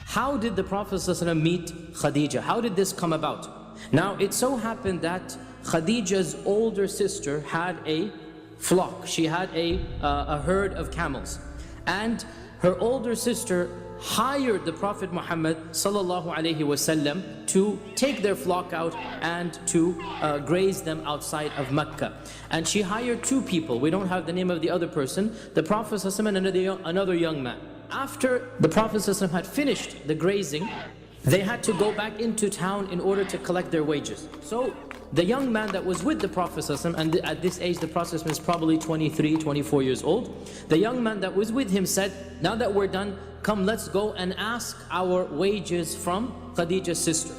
How did the Prophet ﷺ meet Khadijah? How did this come about? Now, it so happened that Khadijah's older sister had a flock. She had a herd of camels. And her older sister hired the Prophet Muhammad ﷺ to take their flock out and to graze them outside of Mecca. And she hired two people. We don't have the name of the other person. The Prophet ﷺ and another young man. After the Prophet ﷺ had finished the grazing, they had to go back into town in order to collect their wages. So the young man that was with the Prophet ﷺ, and at this age the Prophet ﷺ is probably 23, 24 years old, the young man that was with him said, now that we're done, come let's go and ask our wages from Khadijah's sister.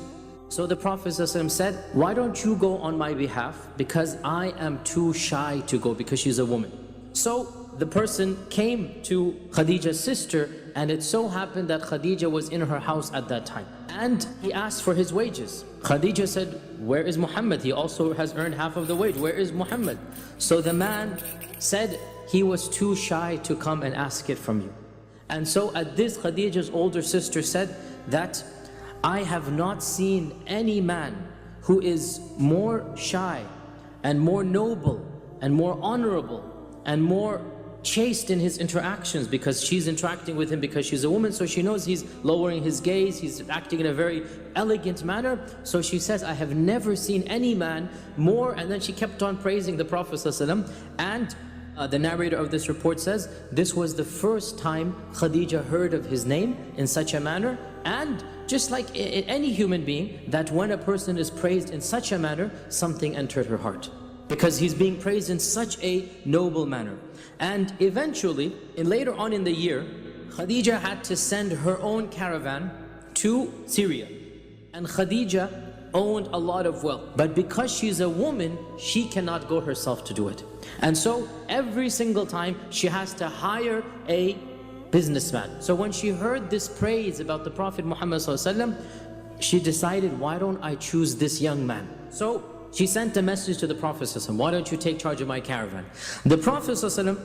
So the Prophet ﷺ said, why don't you go on my behalf, because I am too shy to go, because she's a woman. So the person came to Khadijah's sister, and it so happened that Khadijah was in her house at that time. And he asked for his wages. Khadijah said, where is Muhammad? He also has earned half of the wage. Where is Muhammad? So the man said he was too shy to come and ask it from you. And so at this, Khadijah's older sister said that I have not seen any man who is more shy and more noble and more honorable and more chaste in his interactions, because she's interacting with him because she's a woman, so she knows he's lowering his gaze, he's acting in a very elegant manner. So she says, I have never seen any man more, and then she kept on praising the Prophet ﷺ. And the narrator of this report says, this was the first time Khadijah heard of his name in such a manner. And just like in any human being, that when a person is praised in such a manner, something entered her heart, because he's being praised in such a noble manner. And eventually, later on in the year, Khadijah had to send her own caravan to Syria. And Khadijah owned a lot of wealth, but because she's a woman, she cannot go herself to do it. And so every single time she has to hire a businessman. So when she heard this praise about the Prophet Muhammad ﷺ, she decided, why don't I choose this young man? So she sent a message to the Prophet ﷺ, why don't you take charge of my caravan? The Prophet ﷺ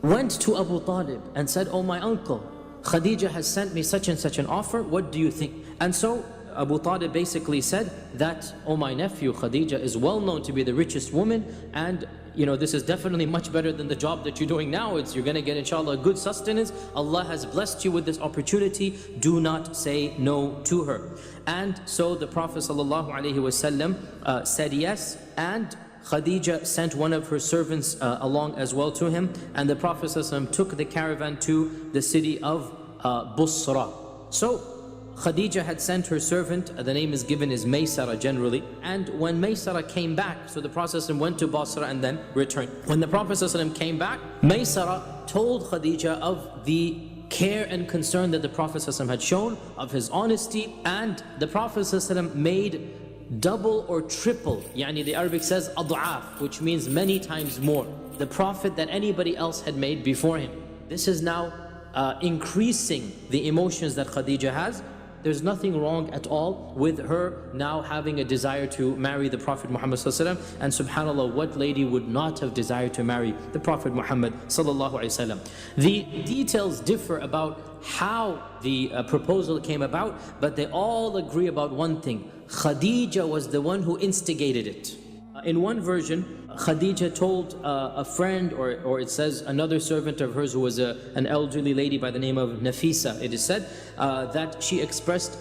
went to Abu Talib and said, oh my uncle, Khadijah has sent me such and such an offer, what do you think? And so Abu Talib basically said that, oh my nephew, Khadijah is well known to be the richest woman, and this is definitely much better than the job that you're doing now. You're going to get inshallah good sustenance. Allah has blessed you with this opportunity. Do not say no to her. And so the Prophet ﷺ said yes, and Khadijah sent one of her servants along as well to him, and the Prophet ﷺ took the caravan to the city of Busra. So Khadijah had sent her servant, the name is given is Maysara generally, and when Maysara came back, so the Prophet went to Basra and then returned. When the Prophet came back, Maysara told Khadijah of the care and concern that the Prophet had shown, of his honesty, and the Prophet made double or triple, yani the Arabic says ad'af, which means many times more, the Prophet that anybody else had made before him. This is now increasing the emotions that Khadijah has. There's nothing wrong at all with her now having a desire to marry the Prophet Muhammad ﷺ. And subhanAllah, what lady would not have desired to marry the Prophet Muhammad ﷺ? The details differ about how the proposal came about, but they all agree about one thing. Khadijah was the one who instigated it. In one version, Khadijah told a friend, or it says another servant of hers who was an elderly lady by the name of Nafisa, it is said that she expressed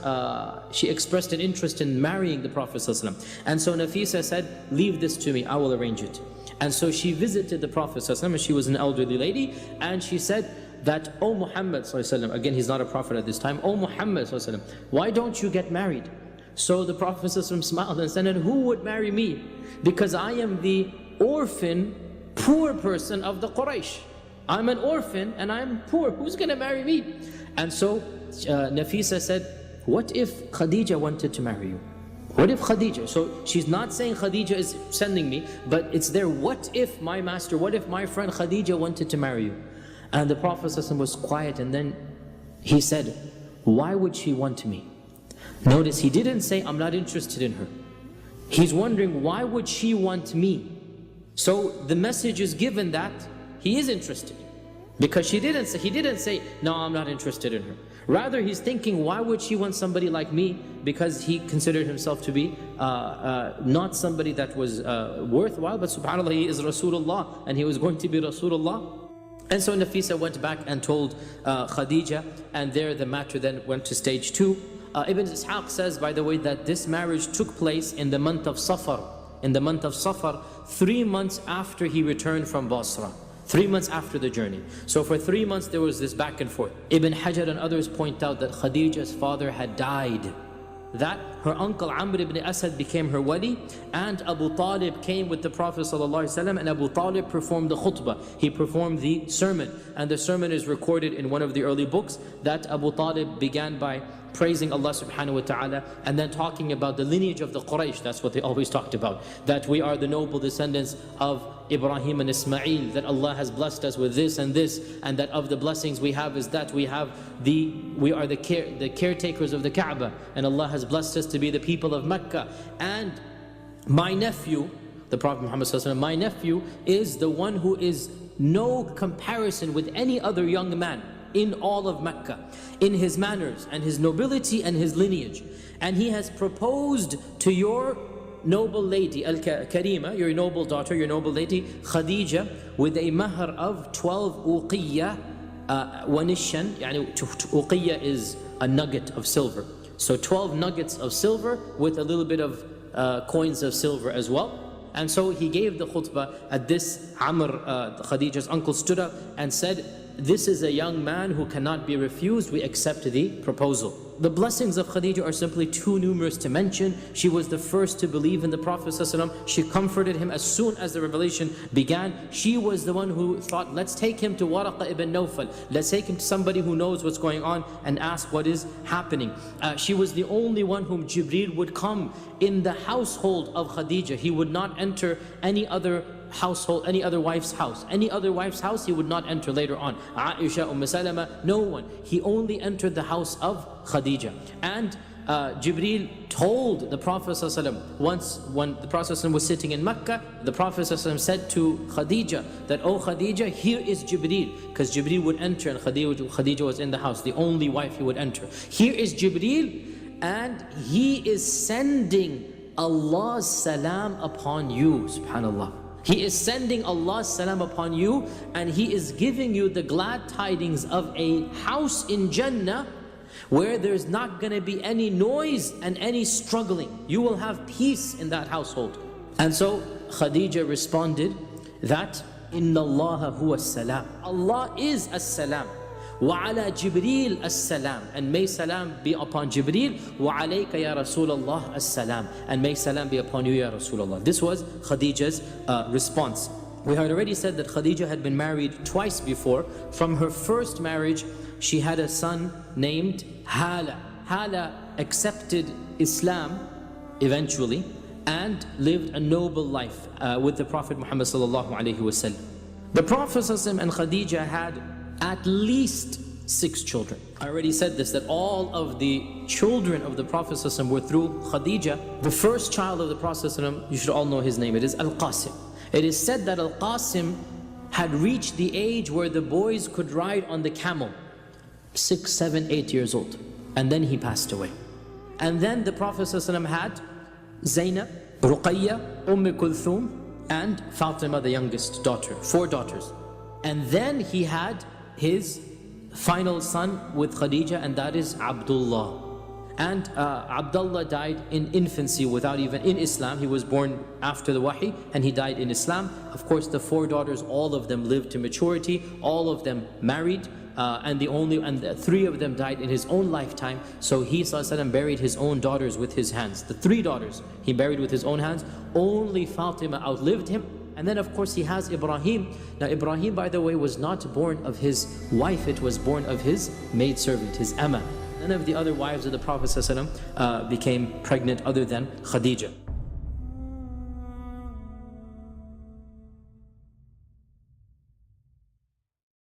an interest in marrying the Prophet ﷺ. And so Nafisa said, leave this to me, I will arrange it. And so she visited the Prophet ﷺ, and she was an elderly lady, and she said that, oh Muhammad ﷺ, again he's not a prophet at this time, oh Muhammad ﷺ, why don't you get married? So the Prophet ﷺ smiled and said, and who would marry me? Because I am the orphan, poor person of the Quraysh. I'm an orphan and I'm poor. Who's going to marry me? And so Nafisa said, what if Khadijah wanted to marry you? What if Khadijah? So she's not saying Khadijah is sending me, but it's there, what if my master, what if my friend Khadijah wanted to marry you? And the Prophet ﷺ was quiet, and then he said, why would she want me? Notice he didn't say, I'm not interested in her. He's wondering, why would she want me? So the message is given that he is interested. Because he didn't say, no, I'm not interested in her. Rather, he's thinking, why would she want somebody like me? Because he considered himself to be not somebody that was worthwhile, but subhanAllah, he is Rasulullah, and he was going to be Rasulullah. And so Nafisa went back and told Khadijah, and there the matter then went to stage 2. Ibn Ishaq says, by the way, that this marriage took place in the month of Safar. In the month of Safar, 3 months after he returned from Basra. 3 months after the journey. So for 3 months there was this back and forth. Ibn Hajar and others point out that Khadijah's father had died. That her uncle Amr ibn Asad became her wali, and Abu Talib came with the Prophet ﷺ, and Abu Talib performed the khutbah. He performed the sermon, and the sermon is recorded in one of the early books, that Abu Talib began by praising Allah subhanahu wa ta'ala, and then talking about the lineage of the Quraysh. That's what they always talked about, that we are the noble descendants of Ibrahim and Ismail, that Allah has blessed us with this, and that of the blessings we have is that we are the caretakers of the Kaaba, and Allah has blessed us to be the people of Mecca. And my nephew, the Prophet Muhammad ﷺ, my nephew is the one who is no comparison with any other young man in all of Mecca, in his manners and his nobility and his lineage. And he has proposed to your noble lady, Al-Karima, your noble daughter, your noble lady, Khadijah, with a mahr of 12 uqiyya wa nishan. Uqiyya is a nugget of silver. So 12 nuggets of silver with a little bit of coins of silver as well. And so he gave the khutbah. At this, Amr, Khadijah's uncle, stood up and said, this is a young man who cannot be refused. We accept the proposal. The blessings of Khadijah are simply too numerous to mention. She was the first to believe in the Prophet ﷺ. She comforted him as soon as the revelation began. She was the one who thought, let's take him to Waraqa ibn Nawfal. Let's take him to somebody who knows what's going on and ask what is happening. She was the only one whom Jibreel would come in the household of Khadijah. He would not enter any other household, any other wife's house. Any other wife's house he would not enter later on. Aisha, Salama, no one. He only entered the house of Khadijah. And Jibreel told the Prophet ﷺ, once when the Prophet ﷺ was sitting in Mecca, the Prophet ﷺ said to Khadijah that, oh Khadijah, here is Jibreel. Because Jibreel would enter and Khadijah was in the house, the only wife he would enter. Here is Jibreel, and he is sending Allah's salam upon you, subhanallah. He is sending Allah's salam upon you, and He is giving you the glad tidings of a house in Jannah where there's not going to be any noise and any struggling. You will have peace in that household. And so Khadijah responded that, Inna Allah huwa as-salam. Allah is as-salam. وَعَلَى جِبْرِيلَ السَّلَامِ, and may salam be upon Jibreel. وَعَلَيْكَ يَا رَسُولَ اللَّهِ السَّلَامِ, and may salam be upon you, Ya Rasulullah. This was Khadijah's response. We had already said that Khadijah had been married twice before. From her first marriage, she had a son named Hala. Hala accepted Islam eventually and lived a noble life with the Prophet Muhammad sallallahu alaihi wasallam. The Prophet ﷺ and Khadijah had at least 6 children. I already said this, that all of the children of the Prophet ﷺ were through Khadijah. The first child of the Prophet ﷺ, you should all know his name, it is Al-Qasim. It is said that Al-Qasim had reached the age where the boys could ride on the camel, 6, 7, 8 years old, and then he passed away. And then the Prophet ﷺ had Zainab, Ruqayya, Kulthum, and Fatima, the youngest daughter, 4 daughters. And then he had his final son with Khadijah, and that is Abdullah. And Abdullah died in infancy without even in Islam. He was born after the Wahi and he died in Islam. Of course, the 4 daughters, all of them lived to maturity, all of them married, and the 3 of them died in his own lifetime. So he ﷺ buried his own daughters with his hands. The 3 daughters he buried with his own hands. Only Fatima outlived him. And then of course he has Ibrahim. Now Ibrahim, by the way, was not born of his wife, it was born of his maidservant, his Amma. None of the other wives of the Prophet ﷺ became pregnant other than Khadijah.